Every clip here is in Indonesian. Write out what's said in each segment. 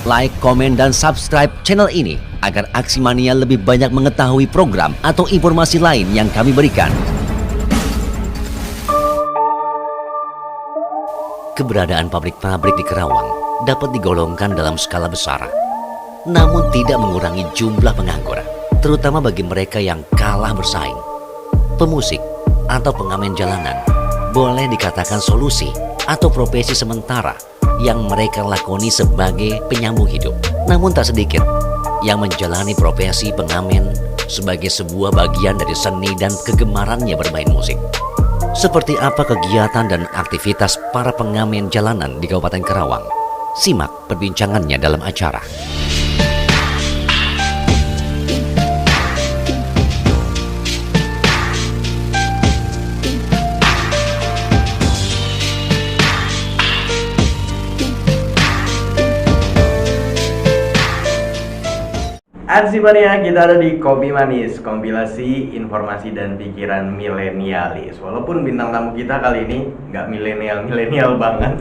like, komen, dan subscribe channel ini agar Aksi Mania lebih banyak mengetahui program atau informasi lain yang kami berikan. Keberadaan pabrik-pabrik di Karawang dapat digolongkan dalam skala besar, namun tidak mengurangi jumlah penganggur, terutama bagi mereka yang kalah bersaing. Pemusik atau pengamen jalanan boleh dikatakan solusi atau profesi sementara yang mereka lakoni sebagai penyambung hidup. Namun tak sedikit yang menjalani profesi pengamen sebagai sebuah bagian dari seni dan kegemarannya bermain musik. Seperti apa kegiatan dan aktivitas para pengamen jalanan di Kabupaten Karawang? Simak perbincangannya dalam acara. Aksi Mania, kita ada di Kopi Manis, kompilasi informasi dan pikiran milenialis. Walaupun bintang tamu kita kali ini nggak milenial banget.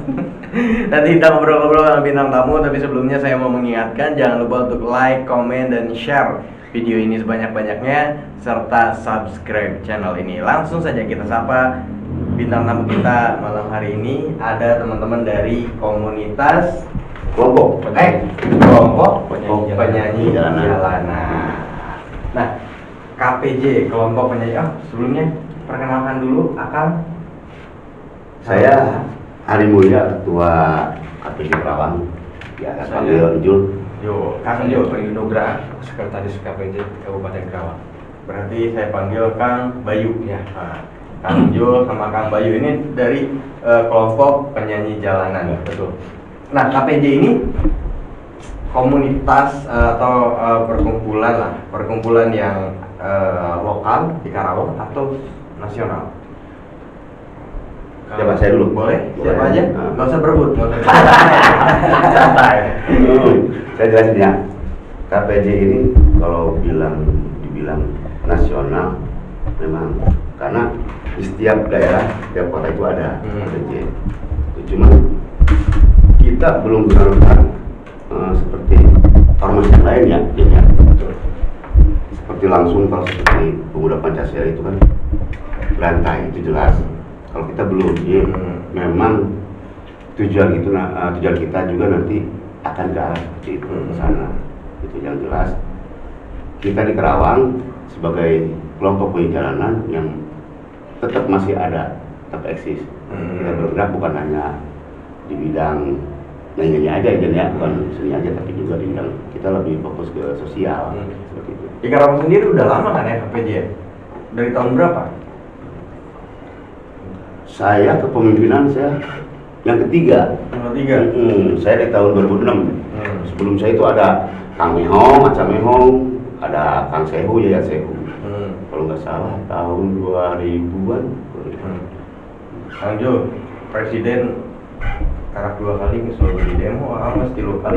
Nanti kita ngobrol-ngobrol sama bintang tamu, tapi sebelumnya saya mau mengingatkan jangan lupa untuk like, komen, dan share video ini sebanyak-banyaknya serta subscribe channel ini. Langsung saja kita sapa bintang tamu kita malam hari ini. Ada teman-teman dari komunitas kelompok penyanyi jalanan. Nah, KPJ, kelompok penyanyi. Sebelumnya perkenalkan dulu Akang. Saya Ari Mulya, ketua KPJ Karawang. Ya, saya panggil Jul. Kang Jul Nugra, sekretaris KPJ Kabupaten Karawang. Berarti saya panggil Kang Bayu ya. Kang Jul sama Kang Bayu ini dari kelompok penyanyi jalanan. Betul. Nah, KPJ ini komunitas atau perkumpulan yang lokal di Karawang atau nasional? Siapa saya dulu? Boleh? Siapa aja? Nggak usah berebut. Santai. Saya jelasin ya. KPJ ini kalau dibilang nasional memang karena di setiap daerah, setiap kota itu ada KPJ. Cuma kita belum benar-benar seperti ormas yang lain ya, seperti langsung kalau seperti pemuda Pancasila itu kan berantai, itu jelas. Kalau kita belum, memang tujuan kita juga nanti akan ke arah seperti itu, ke sana. Itu yang jelas. Kita di Karawang sebagai kelompok penyanyi jalanan yang tetap masih ada, tetap eksis. Kita bergerak bukan hanya di bidang nyanyi aja ya, bukan seni aja, tapi juga di bidang kita lebih fokus ke sosial seperti itu. Di Karawang sendiri udah lama kan ya KPJ? Dari tahun berapa? Saya kepemimpinan saya yang ketiga. Saya di tahun 2006. Sebelum saya itu ada Kang Mehong, Aca Mehong, ada Kang Sehu, Yayat Sehu. Kalau nggak salah tahun 2000-an. Kang Jul, presiden karak 2 kali selalu di demo, mas 3 kali.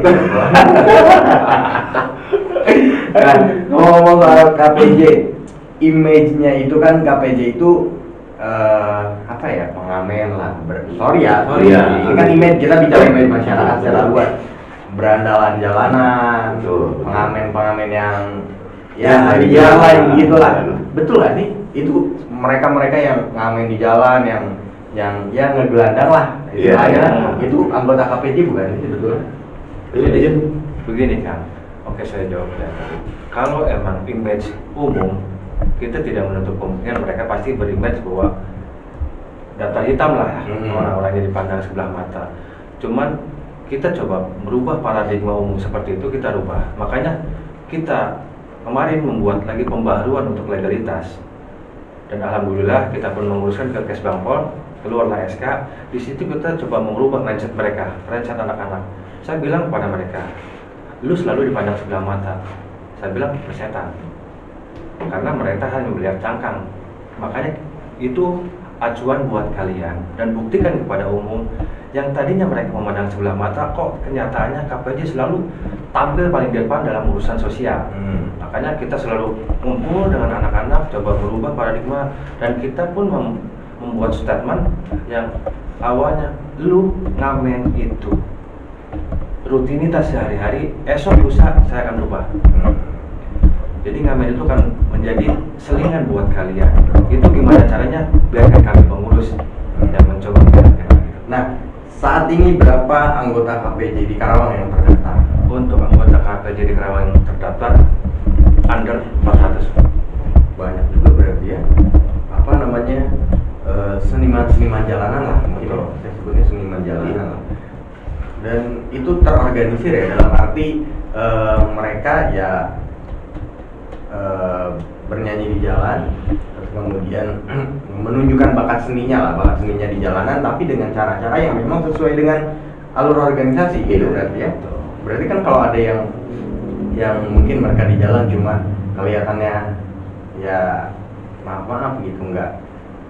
Nah, ngomong soal KPJ, image-nya itu kan KPJ itu apa ya, pengamen lah. Sorry ya. Ini kan image, kita bicara image masyarakat secara luas. Berandalan jalanan, pengamen yang ya di jalan gitu lah. Betul lah nih, itu mereka yang ngamen di jalan yang ngegelandang lah. Itu anggota KPJ bukan? Itu betul. Begini Kang, oke saya jawab ya. Kalau emang image umum, kita tidak menutup kemungkinan mereka pasti berimage bahwa data hitam lah, orang-orangnya dipandang sebelah mata. Cuman kita coba merubah paradigma umum seperti itu, kita rubah. Makanya kita kemarin membuat lagi pembaharuan untuk legalitas. Dan alhamdulillah kita pun menguruskan ke Kesbangpol, keluarlah SK. Di situ kita coba merubah mindset mereka, mindset anak-anak. Saya bilang kepada mereka, lu selalu dipandang sebelah mata. Saya bilang persetan, karena mereka hanya melihat cangkang. Makanya itu acuan buat kalian dan buktikan kepada umum yang tadinya mereka memandang sebelah mata, kok kenyataannya KPJ selalu tampil paling depan dalam urusan sosial. Makanya kita selalu ngumpul dengan anak-anak, coba merubah paradigma, dan kita pun membuat statement yang awalnya lu ngamen itu rutinitas sehari-hari, esok lusa saya akan rubah. Jadi ngamen itu kan menjadi selingan buat kalian. Itu gimana caranya? Biarkan kami pengurus yang mencoba menjalankan. Nah, saat ini berapa anggota KPJ di Karawang yang terdaftar? Untuk anggota KPJ di Karawang yang terdaftar under 400. Banyak juga berarti ya. Apa namanya? Seniman-seniman jalanan lah, mungkin Betul. saya sebutnya seniman jalanan lah. Dan itu terorganisir ya, dalam arti mereka ya bernyanyi di jalan, terus kemudian menunjukkan bakat seninya di jalanan, tapi dengan cara-cara yang memang sesuai dengan alur organisasi gitu berarti ya. Berarti kan kalau ada yang mungkin mereka di jalan cuma kelihatannya ya maaf gitu,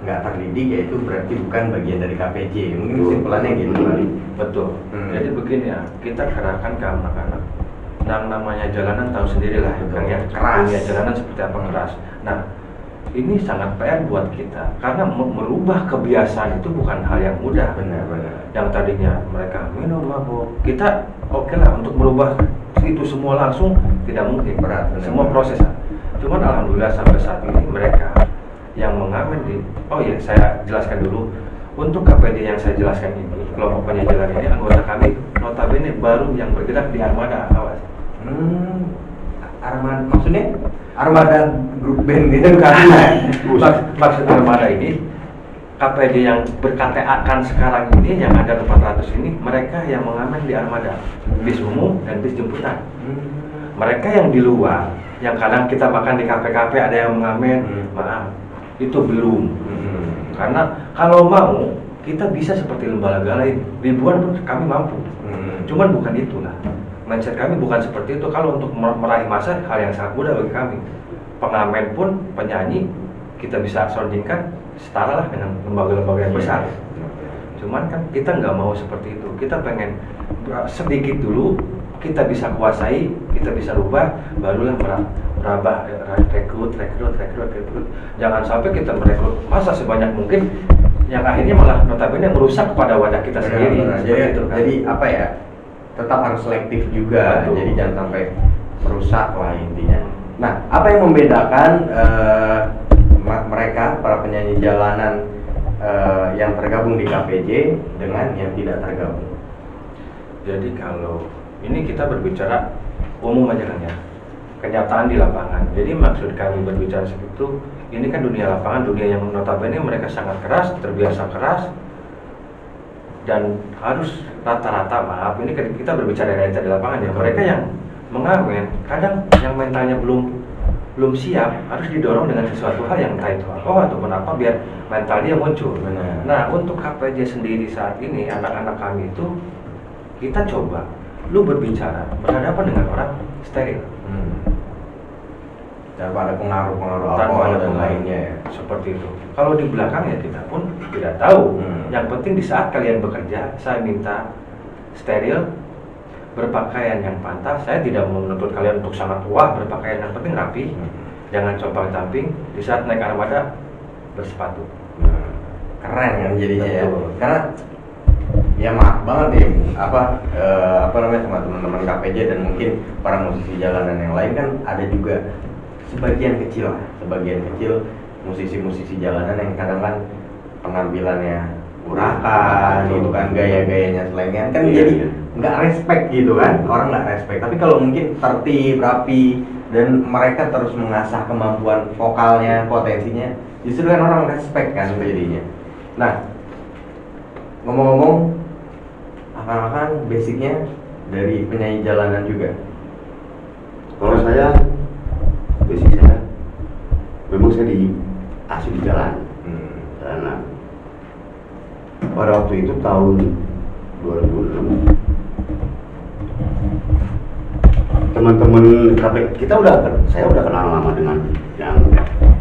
nggak terdidik, ya itu berarti bukan bagian dari KPJ. Mungkin kesimpulannya gitu kali. Betul. Jadi begini ya, kita kerahkan ke anak-anak. Namanya jalanan tahu sendiri lah, kan ya. Keras. Dunia jalanan seperti apa keras. Nah, ini sangat PR buat kita karena merubah kebiasaan itu bukan hal yang mudah. Benar. Yang tadinya mereka minum mabuk, kita oke lah untuk merubah itu semua langsung tidak mungkin. Berat, benar. Semua proses. Cuman alhamdulillah sampai saat ini mereka yang mengamen saya jelaskan dulu. Untuk KPD yang saya jelaskan ini, kelompok penyejalan ini, anggota kami notabene baru yang bergerak di Armada, awas. Armada maksudnya? Armada grup band gitu kan? Maksud Armada ini KPD yang berKTA-kan sekarang ini yang ada 400 ini, mereka yang mengamen di Armada, bis umum dan bis jemputan. Mereka yang di luar, yang kadang kita makan di kafe-kafe ada yang mengamen, maaf, itu belum. Karena kalau mau, kita bisa seperti lembaga lain, ribuan pun kami mampu. Cuman bukan itulah. Mindset kami bukan seperti itu. Kalau untuk meraih massa, hal yang sangat mudah bagi kami. Pengamen pun, penyanyi, kita bisa soundingkan setara lah dengan lembaga-lembaga yang besar. Cuman kan kita nggak mau seperti itu. Kita pengen sedikit dulu, kita bisa kuasai, kita bisa rubah, barulah merambah rekrut. Jangan sampai kita merekrut masa sebanyak mungkin, yang akhirnya malah notabene merusak kepada wadah kita sendiri. Jadi apa ya? Tetap harus selektif juga. Betul. Jadi jangan sampai merusak lah intinya. Nah, apa yang membedakan mereka para penyanyi jalanan yang tergabung di KPJ dengan yang tidak tergabung? Jadi kalau ini kita berbicara umum aja kan ya, kenyataan di lapangan. Jadi maksud kami berbicara seperti itu, ini kan dunia lapangan, dunia yang notabene mereka sangat keras, terbiasa keras, dan harus rata-rata, maaf, ini kan kita berbicara realita di lapangan ya. Mereka yang mengamen, kadang yang mentalnya belum siap, harus didorong dengan sesuatu hal yang entah itu ataupun apa, biar mental dia muncul. Benar. Nah, untuk KPJ sendiri saat ini, anak-anak kami itu, kita coba, lu berbicara, berhadapan dengan orang steril. Tanpa ada pengaruh-pengaruh Tanpa alkohol ada dan pengaruh. lainnya ya. Seperti itu. Kalau di belakang ya kita pun tidak tahu. Yang penting di saat kalian bekerja, saya minta steril, berpakaian yang pantas. Saya tidak menuntut kalian untuk sangat wah berpakaian, yang penting rapi. Jangan compang-camping. Di saat naik armada, bersepatu. Keren kan jadinya ya. Betul. Karena ya maaf banget nih apa namanya sama teman-teman KPJ dan mungkin para musisi jalanan yang lain kan ada juga sebagian kecil musisi-musisi jalanan yang kadang kan penampilannya urakan gitu kan, gaya-gayanya selengean kan, jadi nggak respect gitu kan, orang nggak respect. Tapi kalau mungkin tertib, rapi, dan mereka terus mengasah kemampuan vokalnya, potensinya, justru kan orang respect kan jadinya. Nah, ngomong-ngomong, akan basicnya dari penyanyi jalanan juga. Kalau saya, basic saya, memang saya asli di jalan. Karena pada waktu itu tahun 2006, teman-teman KPJ saya udah kenal lama dengan yang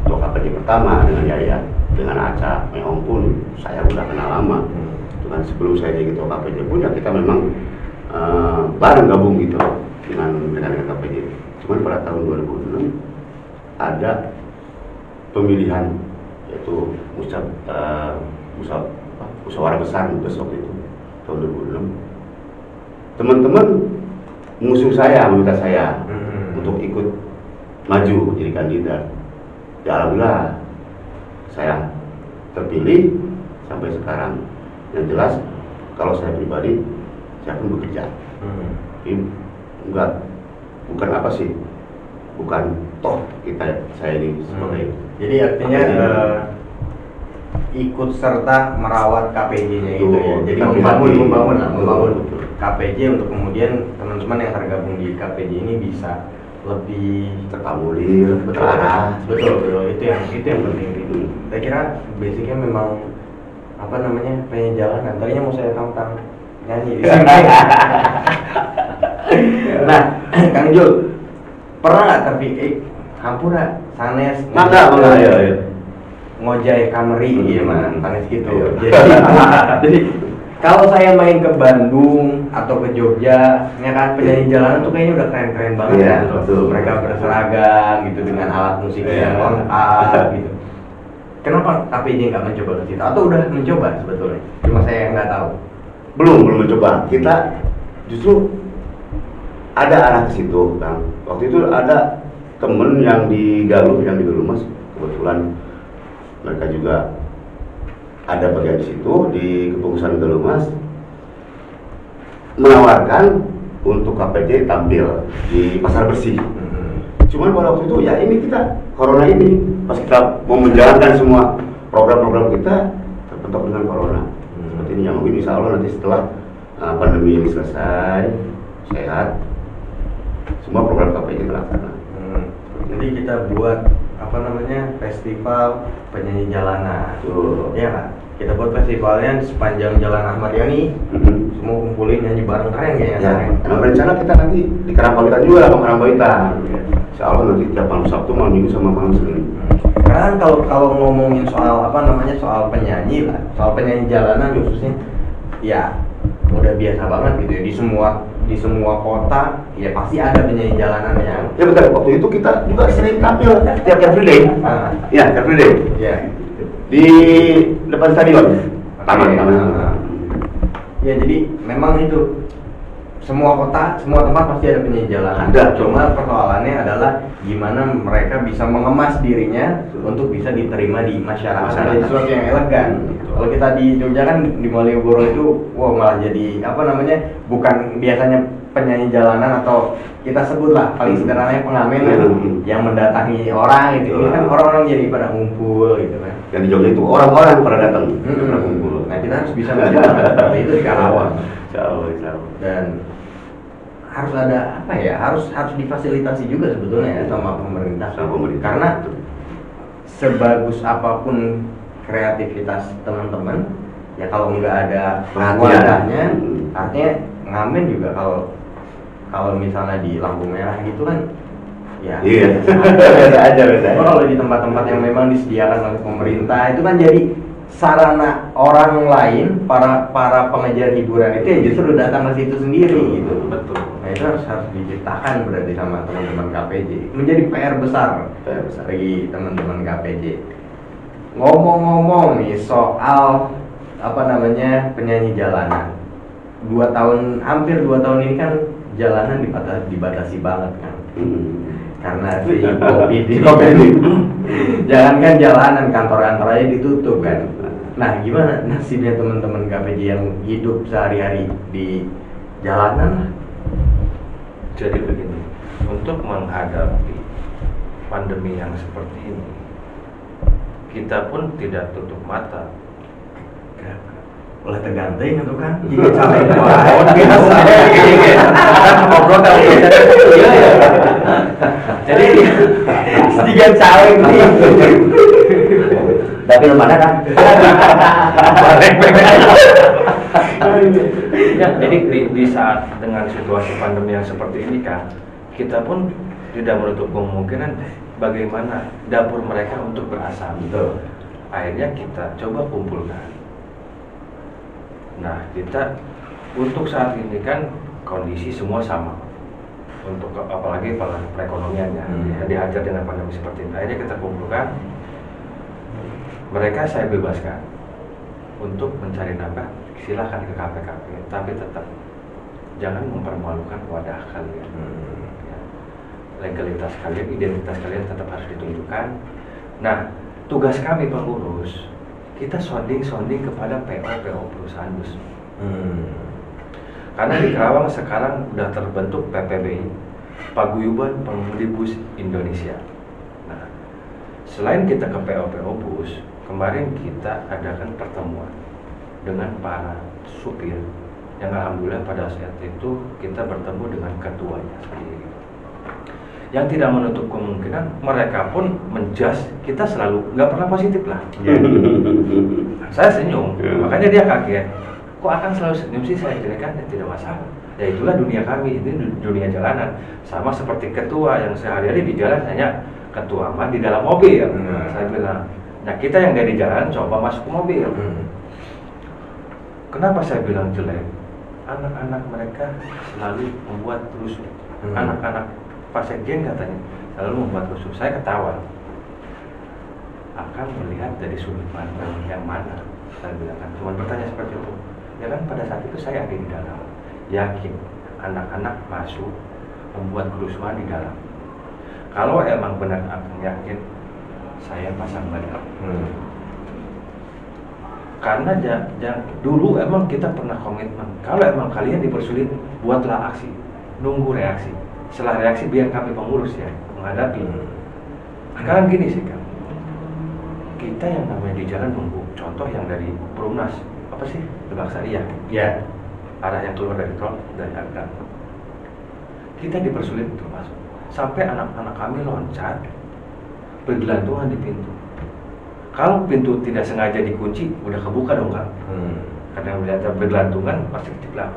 ketua KPJ pertama, dengan Yaya, dengan Aca, Meong pun saya udah kenal lama. Itu kan sebelum saya jadi ketua KPJ pun ya kita memang bareng gabung gitu dengan KPJ. Cuman pada tahun 2006 ada pemilihan, yaitu musyawarah besar besok itu tahun 2006. teman-teman mengusung saya, meminta saya untuk ikut maju jadi kandidat. Ya alhamdulillah saya terpilih sampai sekarang. Yang jelas kalau saya pribadi, saya pun bekerja. Jadi bukan apa sih, bukan toh saya ini sebagai. Jadi artinya ikut serta merawat KPJ-nya itu ya. Jadi membangun KPJ untuk kemudian teman-teman yang tergabung di KPJ ini bisa lebih terkamulir, terarah. Betul. Itu yang penting. Saya kira basicnya memang apa namanya, pengen jalan. Tadinya mau saya tantang nyanyi di sini. Nah, Kang Jul, pernah nggak terpikir hampura sanes Iya. ngojai kameri gimana sanes gitu. Iya. Jadi kalau saya main ke Bandung atau ke Jogja, ya kan penyanyi jalanan tuh kayaknya udah keren-keren banget Iya, ya. betul. Mereka berseragam gitu dengan alat musik yang lengkap gitu. Kenapa KPJ nggak mencoba ke situ? Atau udah mencoba sebetulnya? Cuma saya yang nggak tahu. Belum mencoba. Kita justru ada arah ke situ, Kang. Waktu itu ada temen yang di Galuh Mas, kebetulan mereka juga ada bagian di situ di kepengurusan Galuh Mas, menawarkan untuk KPJ tampil di Pasar Bersih. Cuman pada waktu itu ya ini kita corona ini, pas kita mau menjalankan semua program-program kita terpentok dengan corona. Seperti ini yang mungkin insya Allah nanti setelah pandemi ini selesai, sehat, semua program KPJ terlaksana. Jadi kita buat apa namanya, festival penyanyi jalanan. Ya kan? Kita buat festivalnya di sepanjang Jalan Ahmad Yani. Semua kumpulin nyanyi bareng, keren kayaknya. Ya, emang rencana kita nanti di Karangpawitan juga lah, Karangpawitan. Insya Allah nanti tiap malam Sabtu, malam Minggu sama malam Senin. Karena kan kalau ngomongin soal apa namanya, soal penyanyi lah, soal penyanyi jalanan khususnya, ya udah biasa banget gitu ya, di semua kota ya pasti ada penyanyi jalanan yang. Ya betul, waktu itu kita juga sering tampil tiap Free Day. Ya, Free Day. Ya. Di depan stadion. Taman. Ya jadi memang itu semua kota, semua tempat pasti ada penyanyi jalanan. Ada. Cuma persoalannya adalah gimana mereka bisa mengemas dirinya untuk bisa diterima di masyarakat. Jadi sesuatu yang elegan. Kalau kita di Jogja kan, di Malioboro itu, malah jadi apa namanya, bukan biasanya penyanyi jalanan atau kita sebutlah paling sederhananya pengamen kan, yang mendatangi orang gitu. Ini kan orang-orang jadi pada ngumpul gitu kan. Dan di Jogja itu orang-orang pada datang. Pada ngumpul. Nah kita harus bisa menjalankan seperti itu di Karawang. Insya Allah. Dan harus ada apa ya, harus difasilitasi juga sebetulnya ya sama pemerintah. Karena sebagus apapun kreativitas teman-teman, ya kalau nggak ada wadahnya, artinya ngamen juga kalau misalnya di lampu merah gitu kan, ya iya. Biasa aja. Kalau di tempat-tempat yang memang disediakan oleh pemerintah itu kan jadi sarana orang lain, para pengejar hiburan itu ya justru datang ke situ sendiri gitu. Betul. Nah itu harus diciptakan berarti sama teman-teman KPJ. Menjadi PR besar bagi teman-teman KPJ. Ngomong-ngomong nih soal apa namanya, penyanyi jalanan. Hampir 2 tahun ini kan jalanan dibatasi banget kan. Karena si COVID ini. Jangankan jalanan, kantor-kantor aja ditutup kan. Nah, gimana nasibnya teman-teman KPJ yang hidup sehari-hari di jalanan? Jadi begini, untuk menghadapi pandemi yang seperti ini, kita pun tidak tutup mata. Oleh tergantung itu kan, jika sampai jadi sedikit caleg nih. Tapi lu mana kan? Ya, jadi di saat dengan situasi pandemi yang seperti ini kan, kita pun tidak menutup kemungkinan bagaimana dapur mereka untuk berasal. Betul. Akhirnya kita coba kumpulkan. Nah, kita untuk saat ini kan kondisi semua sama. Untuk apalagi perekonomiannya yang dihajar dengan pandemi seperti ini. Akhirnya kita kumpulkan. Mereka saya bebaskan untuk mencari nafkah, silahkan ke KPKP, tapi tetap jangan mempermalukan wadah kalian. Ya. Legalitas kalian, identitas kalian tetap harus ditunjukkan. Nah, tugas kami pengurus, kita sounding kepada PO perusahaan bus. Karena di Karawang sekarang udah terbentuk PPBI, Paguyuban Pengemudi Bus Indonesia. Nah, selain kita ke PO bus, kemarin kita adakan pertemuan dengan para supir yang alhamdulillah pada saat itu kita bertemu dengan ketuanya sendiri. Yang tidak menutup kemungkinan mereka pun menjudge kita selalu nggak pernah positif lah. Saya senyum, makanya dia kaget. Kok akan selalu senyum sih? Saya jelekan, ya tidak masalah. Ya itulah dunia kami, ini dunia jalanan. Sama seperti ketua yang sehari-hari di jalan hanya ketua mah di dalam mobil. Saya bilang, nah kita yang dari jalan coba masuk ke mobil. Kenapa saya bilang jelek? Anak-anak mereka selalu membuat rusuh. Anak-anak Pak Sekjen katanya selalu membuat rusuh. Saya ketawa. Akan melihat dari sudut pandang yang mana? Saya bilang kan, cuma bertanya seperti itu. Ya kan pada saat itu saya ada di dalam. Yakin anak-anak masuk membuat kerusuhan di dalam. Kalau emang benar akan yakin, saya pasang badan. Karena dulu emang kita pernah komitmen. Kalau emang kalian dipersulit, buatlah aksi. Nunggu reaksi. Setelah reaksi biar kami pengurus ya menghadapi. Sekarang gini sih kan, kita yang namanya di jalan nunggu. Contoh yang dari Perumnas, apa sih? Lebak Sari ya. Arah yang keluar dari tol dari Agang. Kita dipersulit untuk masuk. Sampai anak-anak kami loncat bergelantungan di pintu. Kalau pintu tidak sengaja dikunci, udah kebuka dong Kak. Karena melihat bergelantungan pasti keciplak.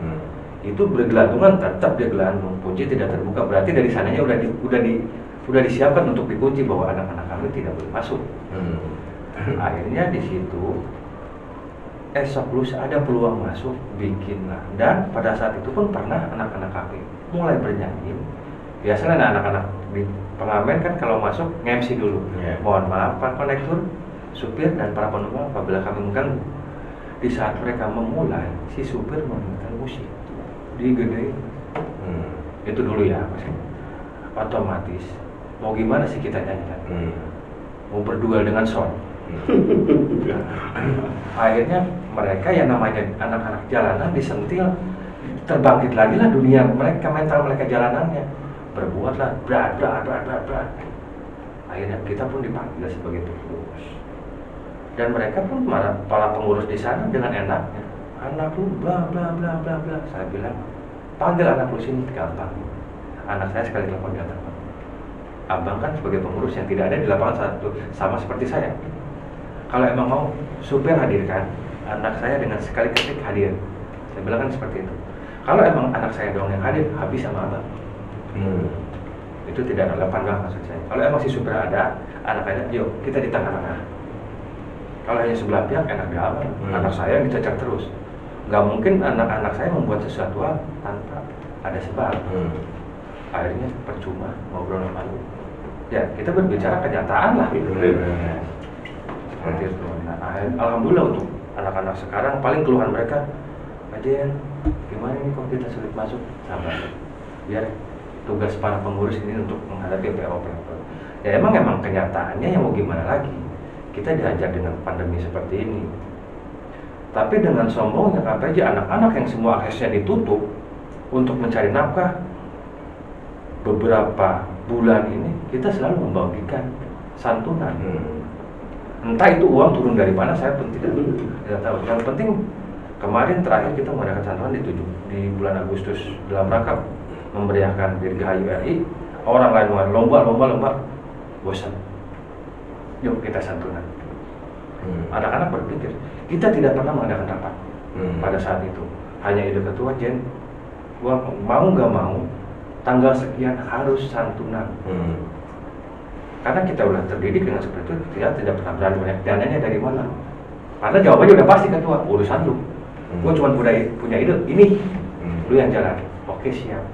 Itu bergelantungan tetap dia gelantung, kunci tidak terbuka. Berarti dari sananya udah disiapkan untuk dikunci bahwa anak-anak kami tidak boleh masuk. Akhirnya di situ esok lusa ada peluang masuk, bikinlah. Dan pada saat itu pun pernah anak-anak kami mulai bernyanyi. Biasanya anak-anak di pengamen kan kalau masuk nge-MC dulu. Mohon maaf Pak Konektor, supir dan para penumpang apabila kami mengganggu. Di saat mereka memulai, si supir memainkan musik digedein. Itu dulu ya, otomatis mau gimana sih kita nyanyikan? Mau berduel dengan sound. Akhirnya mereka yang namanya anak-anak jalanan disentil, terbangkit lagi lah dunia mereka, mental mereka jalanannya, berbuatlah berat. Akhirnya kita pun dipanggil sebagai pengurus, dan mereka pun para pengurus di sana dengan enaknya, anak lu bla bla bla bla bla. Saya bilang, panggil anak lu sini, gampang. Anak saya sekali telepon datang. Abang kan sebagai pengurus yang tidak ada di lapangan saat itu, sama seperti saya. Kalau emang mau, supir hadirkan, anak saya dengan sekali ketik hadir. Saya bilang kan seperti itu. Kalau emang anak saya doang yang hadir, habis sama abang. Itu tidak relevan lah maksud saya. Kalau emang si supir ada, anak saya, yuk kita di tengah-tengah. Kalau hanya sebelah pihak, enak di abang. Anak saya yang dicecar terus. Gak mungkin anak-anak saya membuat sesuatu tanpa ada sebab. Akhirnya percuma ngobrol sama lu. Ya kita berbicara kenyataan lah. Seperti itu. Nah, alhamdulillah untuk anak-anak sekarang paling keluhan mereka, Aden, gimana nih kok kita sulit masuk? Sabar. Biar tugas para pengurus ini untuk menghadapi PO. Ya emang kenyataannya yang mau gimana lagi? Kita diajar dengan pandemi seperti ini. Tapi dengan sombongnya KPJ, anak-anak yang semua aksesnya ditutup untuk mencari nafkah, beberapa bulan ini kita selalu membagikan santunan. Entah itu uang turun dari mana, saya pun tidak tahu. Yang penting kemarin terakhir kita mengadakan santunan di bulan Agustus dalam rangka memeriahkan Dirgahayu RI. Orang lain lomba, bosan. Yuk kita santunan. Anak-anak berpikir, kita tidak pernah mengadakan rapat pada saat itu. Hanya ide ketua, Jen, gua mau nggak mau, tanggal sekian harus santunan. Karena kita udah terdidik dengan seperti itu, kita tidak pernah berani banyak dananya dari mana. Karena jawabannya udah pasti ketua, urusan lu. Gua cuma punya ide, ini lu yang jalan. Oke siap.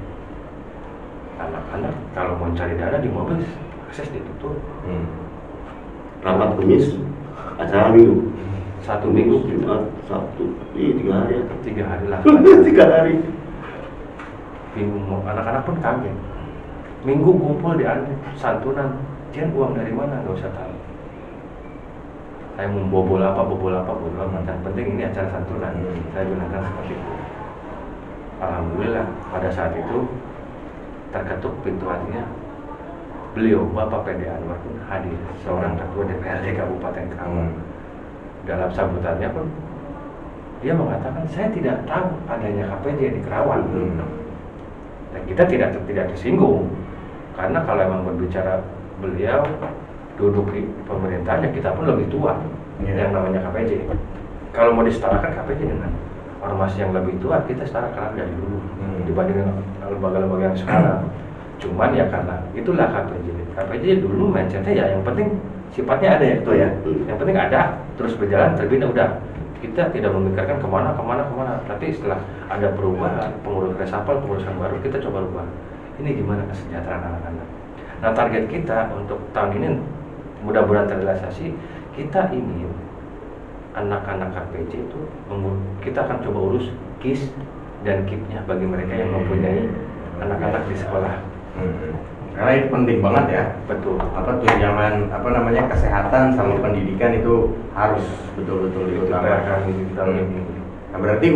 Anak-anak kalau mau cari dana di mobil, akses ditutup. Rapat Kamis, acara Minggu. Satu minggu, Jumat, Sabtu, 3 hari. 3 hari lah. 3 hari. bingung, anak-anak pun kaget. Minggu kumpul di santunan, Cian uang dari mana nggak usah tahu. Saya mau bobol apa, bodo amat. Yang penting ini acara santunan. Saya gunakan seperti itu. Alhamdulillah pada saat itu terketuk pintu hatinya. Beliau Bapak PD Anwar pun hadir, seorang ketua DPRD Kabupaten Karawang. Dalam sambutannya pun dia mengatakan saya tidak tahu adanya KPJ di Karawang. Dan kita tidak tersinggung karena kalau emang berbicara beliau duduk di pemerintahnya, kita pun lebih tua yang namanya KPJ. Kalau mau disetarakan KPJ dengan ormas yang lebih tua, kita setarakan dari dulu dibanding lembaga-lembaga yang sekarang. Cuman ya karena itulah KPJ dulu mindsetnya ya yang penting sifatnya ada ya ketua ya. Yang penting ada, terus berjalan terbina udah. Kita tidak memikirkan kemana. Tapi setelah ada perubahan, pengurus resapel, pengurusan baru, kita coba ubah. Ini gimana kesejahteraan anak-anak. Nah target kita untuk tahun ini mudah-mudahan terrealisasi. Kita ingin anak-anak KPJ itu kita akan coba urus KIS dan KIP-nya bagi mereka yang mempunyai anak-anak di sekolah. Karena itu penting banget ya. Betul. Tunjangan kesehatan sama pendidikan itu harus betul-betul diutamakan di tahun ini. Nah, berarti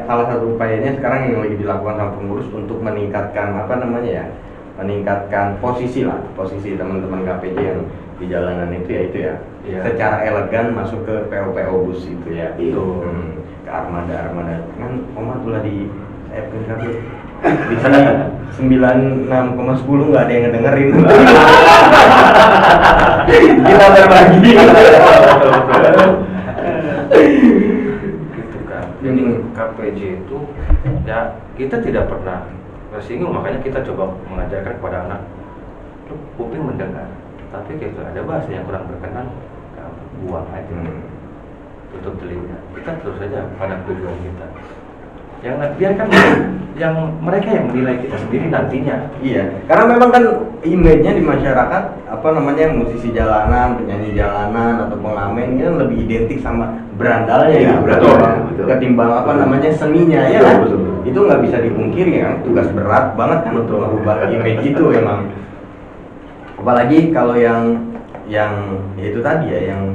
salah satu upayanya sekarang yang lagi dilakukan sama pengurus untuk meningkatkan meningkatkan posisi teman-teman KPJ yang di jalanan itu ya. Secara elegan masuk ke PO bus itu ya. Itu ke armada kan Oma tuh lah di FPKB di sini 96,10 nggak ada yang ngedengerin. Kita berbagi. Gitu kan. Jadi KPJ itu ya kita tidak pernah tersinggung, makanya kita coba mengajarkan kepada anak, lu kuping mendengar, tapi gitu ada bahasa yang kurang berkenan, buang aja, tutup telinga. Kita terus saja pada tujuan kita. Yang biarkan yang mereka yang menilai kita sendiri nantinya. Iya, karena memang kan image-nya di masyarakat musisi jalanan, penyanyi jalanan atau pengamen ini kan lebih identik sama berandalnya ya, betul. Ketimbang seninya ya kan. Itu nggak bisa dipungkiri kan, tugas berat banget kan untuk merubah image itu emang. Apalagi kalau yang itu tadi ya yang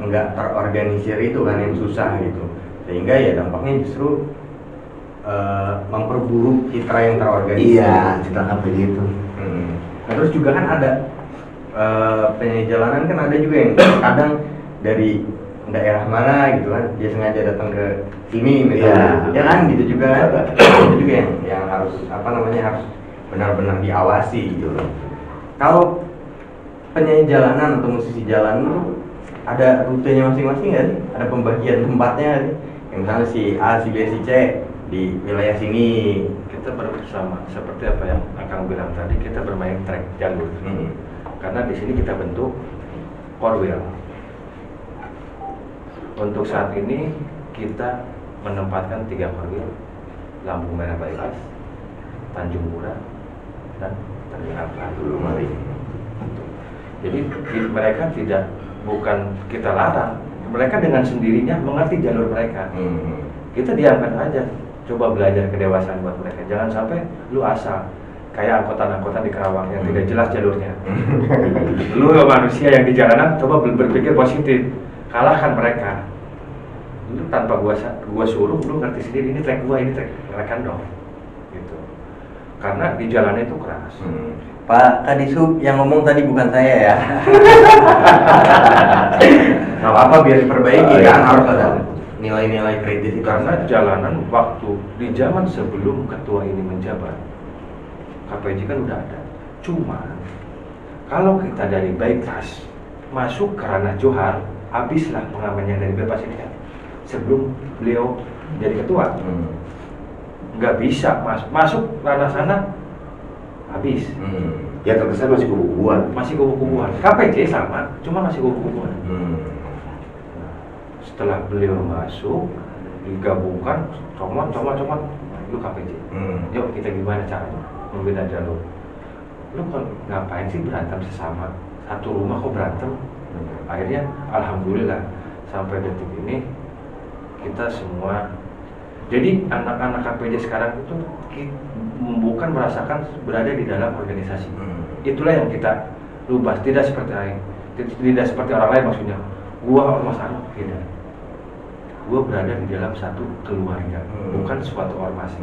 nggak terorganisir itu kan yang susah gitu, sehingga ya dampaknya justru memperburuk citra yang terorganisir. Iya, citra begitu. Nah, terus juga kan ada penyanyi jalanan kan ada juga yang kadang dari daerah mana gitu kan, dia sengaja datang ke sini misalnya, ya kan gitu juga kan. Itu juga yang harus harus benar-benar diawasi gitu loh. Kalau penyanyi jalanan atau musisi jalanan itu ada rutenya masing-masing nggak sih? Ada pembagian tempatnya nggak sih? Yang misalnya si A, si B, si C di wilayah sini. Kita bersama seperti apa yang Akang bilang tadi, kita bermain track jalur. Karena di sini kita bentuk korwil. Untuk saat ini kita menempatkan 3 korwil: Lampu Merah Bypass, Tanjung Pura, dan Terminal Mari. Jadi mereka bukan kita larang, mereka dengan sendirinya mengerti jalur mereka. Kita diamkan aja, coba belajar kedewasaan buat mereka. Jangan sampai lu asal kayak angkutan-angkutan di Karawang yang tidak jelas jalurnya. Lu manusia yang di jalanan coba berpikir positif, kalahkan mereka. Lu tanpa gua suruh, lu ngerti sendiri ini trek gua, ini trek mereka dong. Gitu. Karena di jalan itu keras. Pak Kadisub yang ngomong tadi bukan saya ya. Nggak apa-apa, biar diperbaiki kan, harus ada nilai-nilai kritis itu. Karena jalanan waktu di zaman sebelum ketua ini menjabat, KPJ kan udah ada. Cuma kalau kita dari bypass masuk ke ranah Johar, habislah pengamennya dari bypass ini kan. Sebelum beliau jadi ketua, nggak bisa masuk ranah sana, habis. Ya terkesan masih kubu-kubuan. Masih kubu-kubuan. KPJ sama, cuma masih kubu-kubuan. Setelah beliau masuk, digabungkan, comot, lu KPJ. Yuk kita gimana caranya membina jalur? Lu kan ngapain sih berantem sesama? Satu rumah kok berantem? Akhirnya alhamdulillah sampai detik ini kita semua Jadi anak-anak KPJ sekarang itu bukan merasakan berada di dalam organisasi. Itulah yang kita rubah, tidak seperti lain, tidak seperti orang lain maksudnya. Gua ormas anu, tidak. Gua berada di dalam satu keluarga, bukan suatu ormas.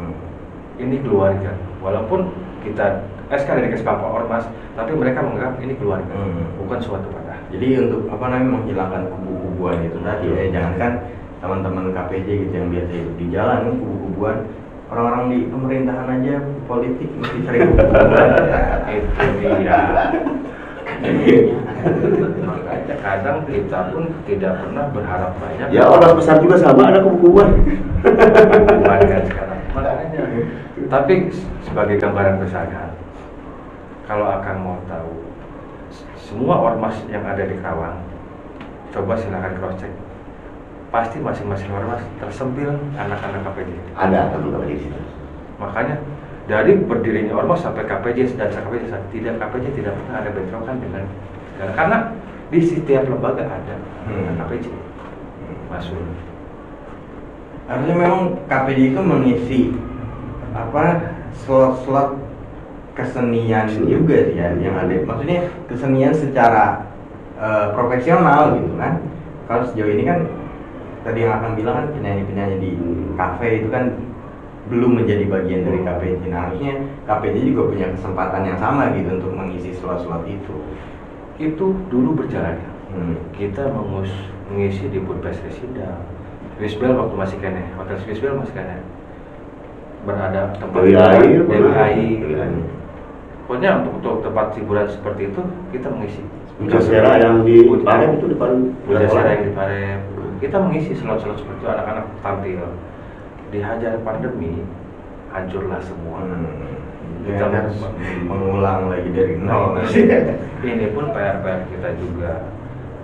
Ini keluarga, walaupun kita SK dari Kespapa ormas, tapi mereka menganggap ini keluarga, bukan suatu wadah. Jadi untuk menghilangkan kubu-kubuan itu tadi ya, jangankan teman-teman KPJ gitu yang biasa hidup di jalan kubu-kubuan, orang-orang di pemerintahan aja politik mesti sering kubu-kubuan. Itu dia. Makanya kadang kita pun tidak pernah berharap banyak. Ya ormas besar juga sama ada kubu-kubuan. Kubu-kubuan kan sekarang. Makanya. Tapi sebagai gambaran besarnya, kalau Akang mau tahu semua ormas yang ada di Karawang, coba silakan cross check. Pasti masing-masing ormas tersempil anak-anak KPJ. Ada teman-teman di situ. Makanya dari berdirinya ormas sampai KPJ dan KPJ tidak pernah ada bentrokan dengan negara. Karena di setiap lembaga ada KPJ masuk. Harusnya memang KPJ itu mengisi slot-slot kesenian juga sih ya, yang ada. Maksudnya kesenian secara profesional gitu kan. Kalau sejauh ini kan tadi yang akan bilang kan penyanyi-penyanyi di kafe itu kan belum menjadi bagian dari KPJ. Nah, harusnya KPJ juga punya kesempatan yang sama gitu untuk mengisi slot-slot itu. Itu dulu berjalan. Kita mengisi di Budpes Resida, Swissbell waktu masih kene, Hotel Swissbell masih kene. Berada tempat Dewi air. Pokoknya untuk tempat hiburan seperti itu kita mengisi. Pujasera yang di Parem itu depan Pujasera yang di Parem. Kita mengisi slot-slot seperti itu, anak-anak tampil. Dihajar pandemi, hancurlah semua. Kita harus mengulang lagi dari nol. Ini pun PR-PR kita juga.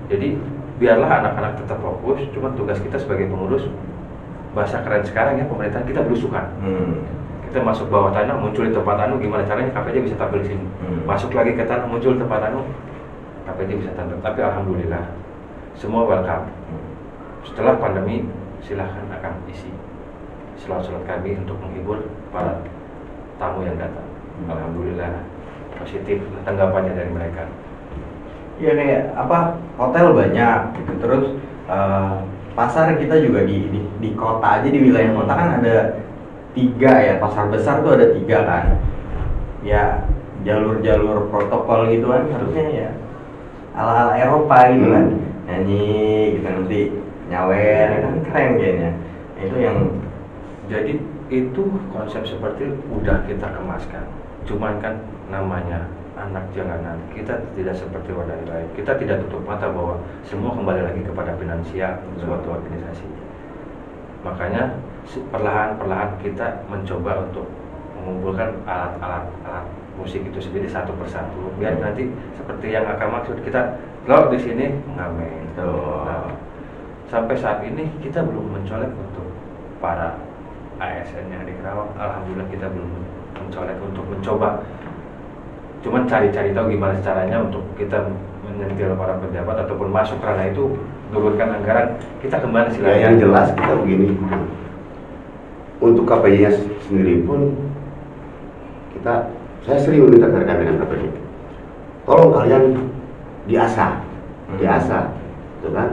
Jadi biarlah anak-anak tetap fokus, cuma tugas kita sebagai pengurus, bahasa keren sekarang ya, pemerintahan kita belusukan. Kita masuk bawah tanah, muncul di tempat anu, gimana caranya KPJ bisa tampil di sini. Masuk lagi ke tanah, muncul di tempat anu, KPJ bisa tampil. Tapi alhamdulillah, semua welcome. Setelah pandemi, silahkan akan isi slot-slot kami untuk menghibur para tamu yang datang. Alhamdulillah positif tanggapannya dari mereka. Ya kayak hotel banyak gitu, terus pasar kita juga di kota aja, di wilayah kota kan ada 3 ya, pasar besar tuh ada 3 kan. Ya jalur-jalur protokol gitu kan, harusnya ya ala-ala Eropa gitu kan, nyanyi gitu nanti nyawer kan keren kayaknya. Itu yang jadi itu konsep seperti udah kita kemaskan. Cuman kan namanya anak jalanan, kita tidak seperti wadah lain. Kita tidak tutup mata bahwa semua kembali lagi kepada finansial suatu organisasi. Makanya perlahan-perlahan kita mencoba untuk mengumpulkan alat-alat musik itu sendiri satu persatu. Biar nanti seperti yang akan maksud kita, kalau di sini ngamen. Nah, sampai saat ini kita belum mencolek untuk para ASN yang di Karawang. Alhamdulillah kita belum mencolek untuk mencoba. Cuman cari-cari tahu gimana caranya untuk kita menyentil para pejabat ataupun masuk ranah itu, turunkan anggaran, kita kembali silakan. Ya, yang jelas kita begini. Untuk KPJ-nya sendiri pun saya sering meminta rekan dengan KPJ. Tolong kalian diasah, gitu kan?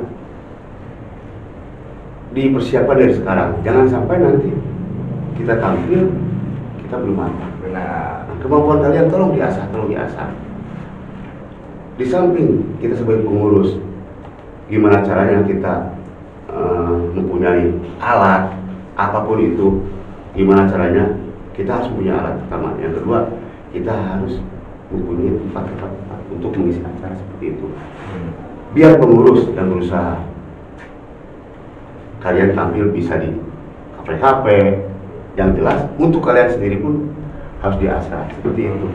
Dipersiapkan dari sekarang, jangan sampai nanti kita tampil kita belum mampu. benar. Kemampuan kalian tolong diasah. Di samping kita sebagai pengurus, gimana caranya kita mempunyai alat apapun itu, gimana caranya kita harus punya alat pertama. Yang kedua, kita harus mempunyai tempat untuk mengisi acara seperti itu. Biar pengurus yang berusaha, kalian tampil bisa di kafe-kafe, yang jelas untuk kalian sendiri pun harus diasah seperti itu.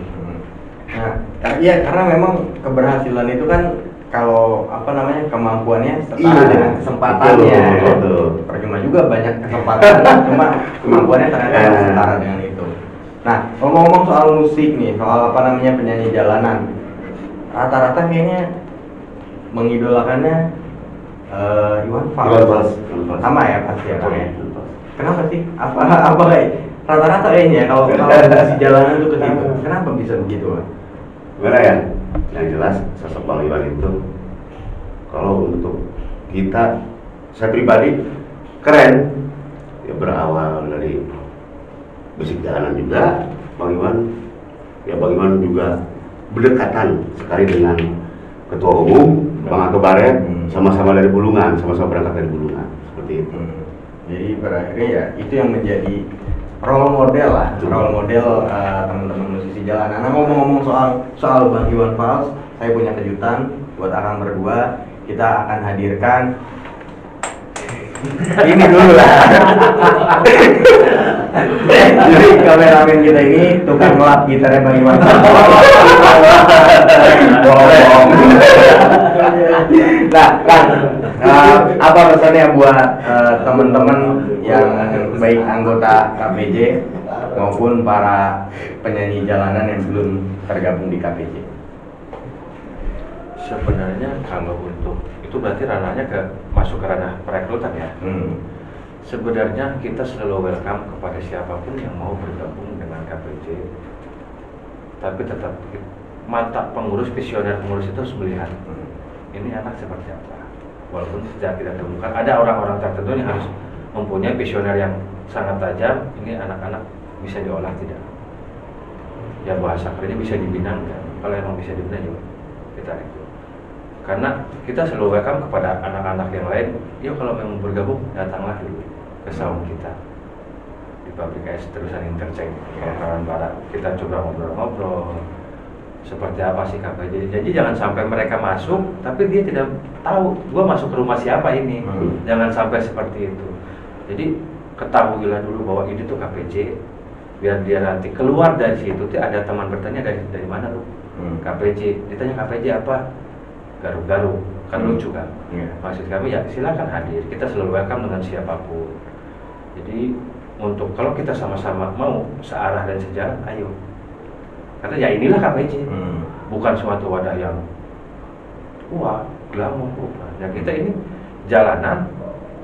Nah, iya karena memang keberhasilan itu kan kalau kemampuannya setara dengan kesempatannya. Betul. Percuma juga banyak kesempatan, cuma kemampuannya ternyata setara dengan itu. Nah, ngomong-ngomong soal musik nih, soal penyanyi jalanan, rata-rata kayaknya mengidolakannya Iwan Fals. Sama ya pasti ya. Kenapa sih? Apa kayak rata-rata kayaknya kalau musisi jalanan itu ke situ. Kenapa bisa begitu, Bang? Gimana ya? Yang jelas sosok Bang Iwan itu kalau untuk kita, saya pribadi keren. Ya berawal dari musik jalanan juga, Bang Iwan juga berdekatan sekali dengan Ketua Umum Bang Anto Baret, sama-sama dari Bulungan, sama-sama berangkat dari Bulungan, seperti itu. Jadi pada akhirnya ya itu yang menjadi role model lah, role model teman-teman musisi jalanan. Nah, ngomong-ngomong soal Bang Iwan Fals, saya punya kejutan buat akang berdua. Kita akan hadirkan ini dulu lah. Jadi kameramen kita ini tukang ngelap gitarnya Bang Iwan Fals. Bohong. Nah, Kang, apa pesannya buat teman-teman yang baik anggota KPJ maupun para penyanyi jalanan yang belum tergabung di KPJ? Sebenarnya kalau untuk itu berarti ranahnya masuk ke ranah perekrutan ya. Sebenarnya kita selalu welcome kepada siapapun yang mau bergabung dengan KPJ. Tapi tetap mata pengurus, visioner pengurus itu harus melihat ini anak seperti apa. Walaupun sejak tidak temukan, ada orang-orang tertentu yang harus mempunyai visioner yang sangat tajam. Ini anak-anak bisa diolah tidak? Ya bahasa kerennya bisa dibinangkan. Kalau emang bisa dibina juga kita itu. Karena kita selalu welcome kepada anak-anak yang lain. Yuk kalau memang bergabung, datanglah dulu ke saung kita di pabrik es terusan interchange Kawasan Barat. Kita coba ngobrol-ngobrol seperti apa sih KPJ. Jadi jangan sampai mereka masuk tapi dia tidak tahu gua masuk ke rumah siapa ini. Jangan sampai seperti itu. Jadi ketahuilah dulu bahwa ini tuh KPJ, biar dia nanti keluar dari situ ada teman bertanya dari mana lu? KPJ. Ditanya KPJ apa? Garuk-garuk. Kan lucu kan? Maksud kami ya silakan hadir. Kita selalu welcome dengan siapapun. Jadi untuk kalau kita sama-sama mau searah dan sejalan, ayo. Karena ya inilah KPJ, bukan suatu wadah yang wah, glamor, bukan. Ya kita ini jalanan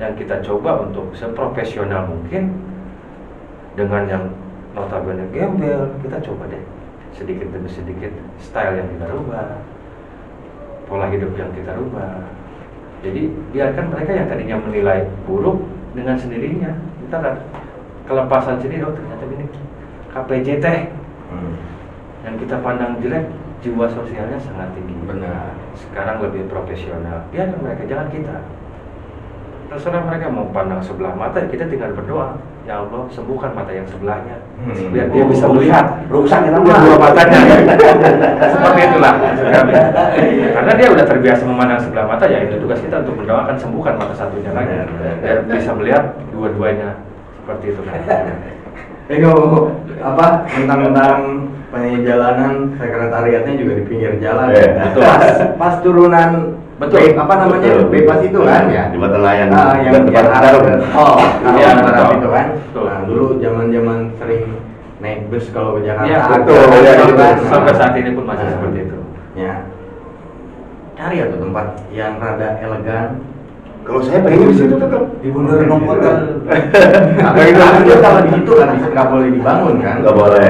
yang kita coba untuk seprofesional mungkin dengan yang notabene gembel, kita coba deh sedikit demi sedikit style yang kita rubah, pola hidup yang kita rubah. Jadi biarkan mereka yang tadinya menilai buruk dengan sendirinya, kita kan kelepasan sendiri, oh ternyata ini KPJ teh. Yang kita pandang jelek, jiwa sosialnya sangat tinggi. Benar. Sekarang lebih profesional. Biarkan mereka, jangan kita. Terserah mereka mau pandang sebelah mata, kita tinggal berdoa. Ya Allah, sembuhkan mata yang sebelahnya. Biar dia bisa melihat. Rusak kita dua matanya. Seperti itulah maksud kami. Karena dia udah terbiasa memandang sebelah mata, ya itu tugas kita untuk mendoakan sembuhkan mata satunya lagi. Biar bisa melihat dua-duanya. Seperti itu kan. Apa tentang penyanyi jalanan, sekretariatnya juga di pinggir jalan. Betul. Pas turunan betul. Apa namanya? Bebas itu kan ya. Jembatan layang. Yang Taruh. Iya, betul. itu kan. Betul. Nah, dulu zaman-zaman sering naik bus kalau ke Jakarta. Iya, betul. Sampai saat ini pun masih seperti itu. Ya. Cari atau tempat yang rada elegan. Kalau saya pengen di situ tetap Di bundaran komputer. Nah, Itu kalau di situ kan bisa nggak boleh dibangun kan? nggak boleh.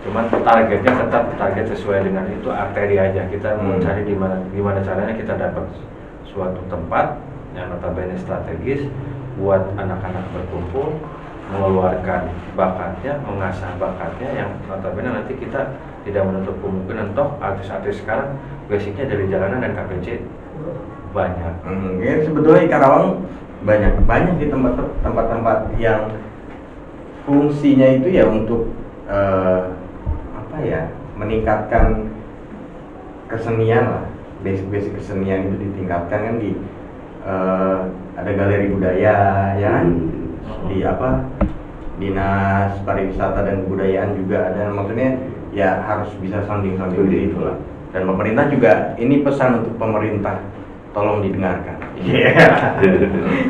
Cuman targetnya tetap target sesuai dengan itu arteri aja. Kita mau cari gimana caranya kita dapat suatu tempat yang notabene strategis buat anak-anak berkumpul, mengeluarkan bakatnya, mengasah bakatnya yang notabene nanti kita tidak menutup kemungkinan toh artis-artis sekarang basicnya dari jalanan dan KPJ banyak. Ya, sebetulnya di Karawang banyak di tempat-tempat yang fungsinya itu ya untuk meningkatkan kesenian lah, basic kesenian itu ditingkatkan kan di ada galeri budaya ya kan, di Dinas Pariwisata dan Kebudayaan juga ada, maksudnya ya harus bisa sounding di itu lah. Dan pemerintah juga, ini pesan untuk pemerintah, tolong didengarkan.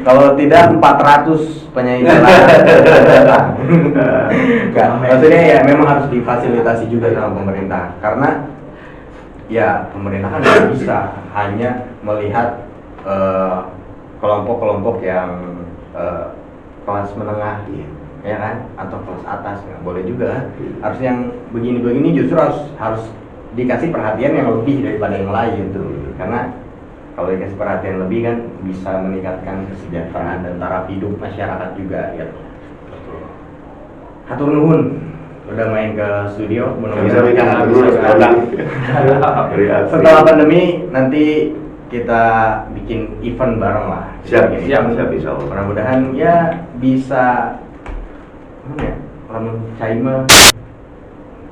Kalau tidak 400 penyanyi jalanan. Maksudnya ya memang harus difasilitasi juga sama pemerintah, karena ya pemerintah kan tidak bisa hanya melihat kelompok-kelompok yang kelas menengah, Iya. ya kan, atau kelas atas, nggak boleh juga. Harus yang begini-begini justru harus dikasih perhatian yang lebih daripada yang lain tuh, karena kalau dikasih perhatian lebih kan bisa meningkatkan kesejahteraan dan taraf hidup masyarakat juga ya. Hatur nuhun udah main ke studio, Bisa megang terus setelah pandemi nanti kita bikin event bareng lah. Siap, Bikin siap, insya Allah. Mudah-mudahan ya bisa mana ya, lamun caima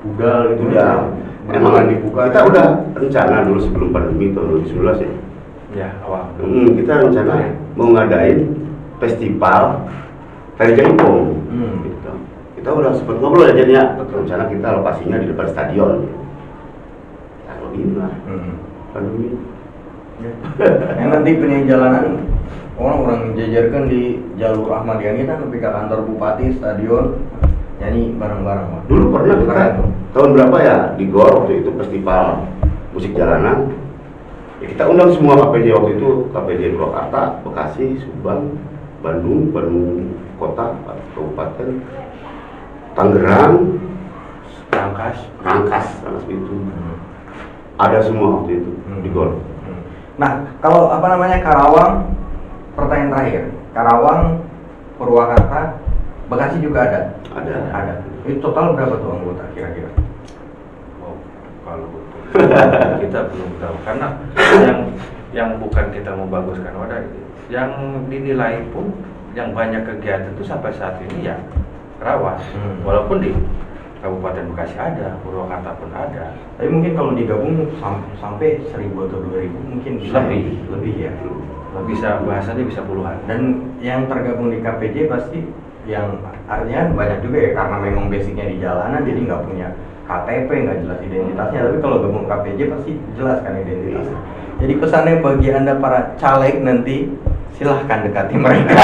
budal gitu Udah, emang kita udah rencana dulu sebelum pandemi tahun 2019 ya. Ya, awal. Kita rencana mau ngadain festival tari jaipong. Gitu. Kita udah sempat ngobrol ya jadinya. Rencana kita lokasinya di depan stadion. Kalau inilah pandemi. Yang nanti penjalanan orang jajarkan di jalur Ahmad Yani kan lebih ke kantor bupati, stadion, nyanyi bareng-bareng. Pak. Dulu pernah kita Keren tuh. tahun berapa ya di GOR waktu itu festival musik jalanan. Ya, kita undang semua KPJ waktu itu, KPJ Purwakarta, Bekasi, Subang, Bandung Kota, Kabupaten, Tangerang, Rangkas itu. Ada semua waktu itu di GOR. Nah, kalau Karawang, pertanyaan terakhir. Karawang, Purwakarta, Bekasi juga ada. Ada. Itu total berapa tuh anggota kira-kira? Oh, kalau betul kita belum tahu karena yang bukan kita membaguskan wadah itu, yang dinilai pun yang banyak kegiatan itu sampai saat ini ya rawan. Walaupun di Kabupaten Bekasi ada, Purwakarta pun ada. Tapi mungkin kalau digabung sampai 1.000 atau 2.000 mungkin bisa lebih ya. Bisa bahasanya bisa puluhan. Dan yang tergabung di KPJ pasti yang artinya banyak juga ya, karena memang basicnya di jalanan jadi nggak punya KTP, nggak jelas identitasnya. Tapi kalau gabung KPJ pasti jelas kan identitasnya. Jadi pesannya bagi Anda para caleg nanti, silahkan dekati mereka.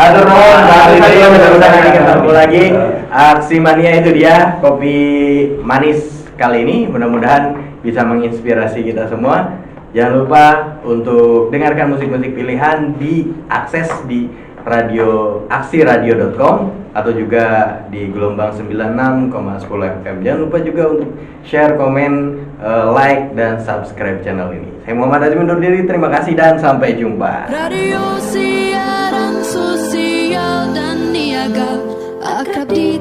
Aduh, mudah-mudahan ketemu lagi. Aksi Mania itu dia, kopi manis kali ini. Mudah-mudahan bisa menginspirasi kita semua. Jangan lupa untuk dengarkan musik-musik pilihan, diakses di aksiradio.com atau juga di gelombang 96,10 FM. Jangan lupa juga untuk share, komen, like, dan subscribe channel ini. Saya Muhammad Azmi undur diri, terima kasih dan sampai jumpa. Radio siaran sosial dan niaga, akrab di